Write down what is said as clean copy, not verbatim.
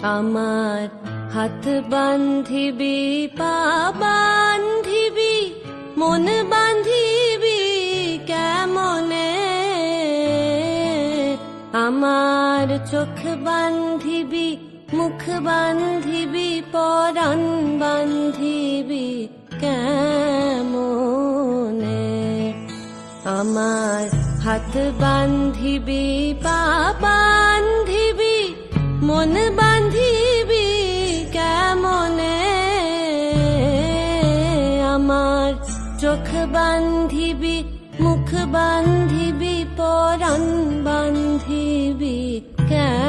আমার হাত বান্ধিবি, পা বান্ধিবি, মন বান্ধিবি কেমনে? আমার চোখ বান্ধিবি, মুখ বান্ধিবি, পরাণ বান্ধিবি কেমনে? আমার হাত বান্ধিবি, পা বান্ধিবি, মন বান্ধিবি কেমনে? আমার চোখ বান্ধিবি, মুখ বান্ধিবি, পরাণ বান্ধিবি কেমনে?